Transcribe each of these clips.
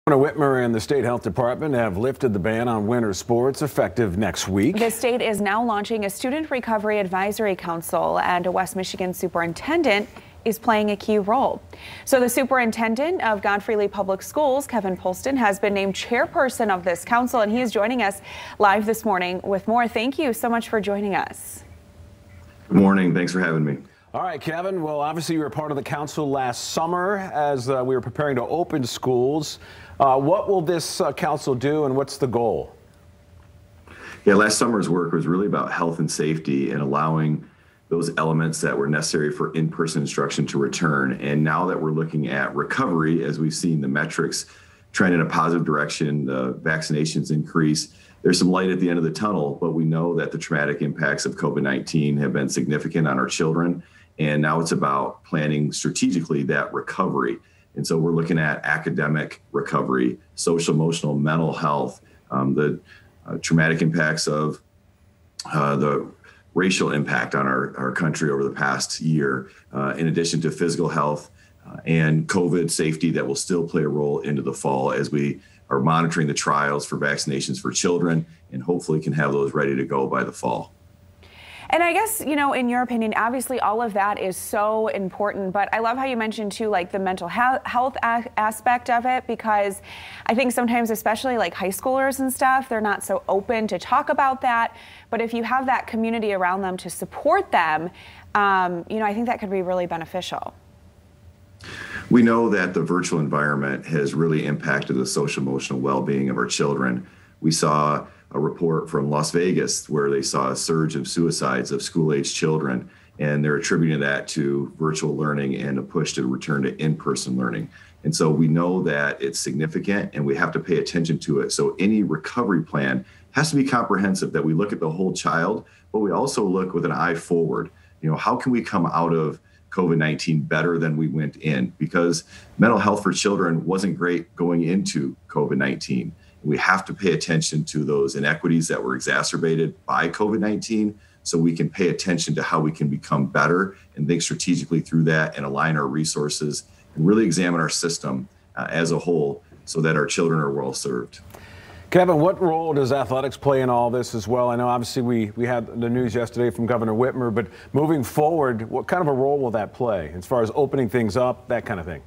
Governor Whitmer and the state health department have lifted the ban on winter sports effective next week. The state is now launching a student recovery advisory council, and a West Michigan superintendent is playing a key role. So the superintendent of Godfrey Lee Public Schools, Kevin Polston, has been named chairperson of this council, and he is joining us live this morning with more. Thank you so much for joining us. Good morning. Thanks for having me. All right, Kevin. Well, obviously you were part of the council last summer as we were preparing to open schools. What will this council do, and what's the goal? Yeah, last summer's work was really about health and safety and allowing those elements that were necessary for in-person instruction to return. And now that we're looking at recovery, as we've seen the metrics trend in a positive direction, the vaccinations increase, there's some light at the end of the tunnel, but we know that the traumatic impacts of COVID-19 have been significant on our children. And now it's about planning strategically that recovery. And so we're looking at academic recovery, social, emotional, mental health, the traumatic impacts of the racial impact on our country over the past year, in addition to physical health and COVID safety that will still play a role into the fall as we are monitoring the trials for vaccinations for children and hopefully can have those ready to go by the fall. And I guess, you know, in your opinion, obviously all of that is so important, but I love how you mentioned too, like the mental health aspect of it, because I think sometimes, especially like high schoolers and stuff, they're not so open to talk about that. But if you have that community around them to support them, you know, I think that could be really beneficial. We know that the virtual environment has really impacted the social emotional well-being of our children. We saw a report from Las Vegas where they saw a surge of suicides of school-aged children, and they're attributing that to virtual learning and a push to return to in-person learning. And so we know that it's significant and we have to pay attention to it. So any recovery plan has to be comprehensive, that we look at the whole child, but we also look with an eye forward. You know, how can we come out of COVID-19 better than we went in? Because mental health for children wasn't great going into COVID-19. We have to pay attention to those inequities that were exacerbated by COVID-19 so we can pay attention to how we can become better and think strategically through that and align our resources and really examine our system as a whole so that our children are well served. Kevin, what role does athletics play in all this as well? I know obviously we had the news yesterday from Governor Whitmer, but moving forward, what kind of a role will that play as far as opening things up, that kind of thing?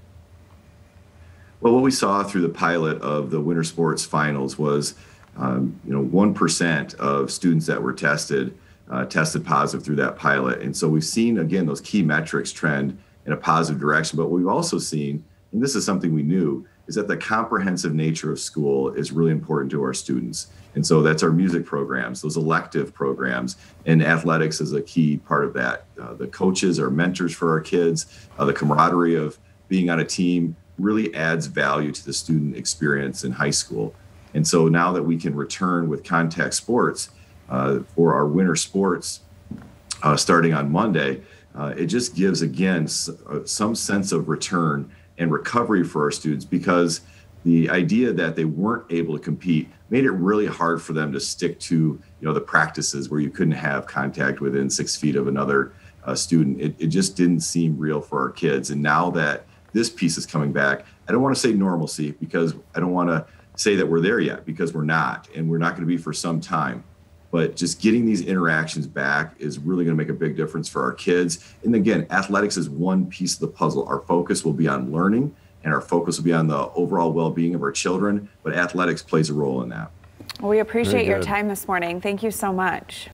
Well, what we saw through the pilot of the winter sports finals was, 1% of students that were tested positive through that pilot. And so we've seen, again, those key metrics trend in a positive direction. But what we've also seen, and this is something we knew, is that the comprehensive nature of school is really important to our students. And so that's our music programs, those elective programs, and athletics is a key part of that. The coaches are mentors for our kids. The camaraderie of being on a team really adds value to the student experience in high school. And so now that we can return with contact sports for our winter sports starting on Monday, it just gives, again, some sense of return and recovery for our students, because the idea that they weren't able to compete made it really hard for them to stick to, the practices where you couldn't have contact within 6 feet of another student. It just didn't seem real for our kids. And now that this piece is coming back, I don't want to say normalcy, because I don't want to say that we're there yet, because we're not, and we're not going to be for some time. But just getting these interactions back is really going to make a big difference for our kids. And again, athletics is one piece of the puzzle. Our focus will be on learning, and our focus will be on the overall well-being of our children, but athletics plays a role in that. Well, we appreciate your time this morning. Thank you so much.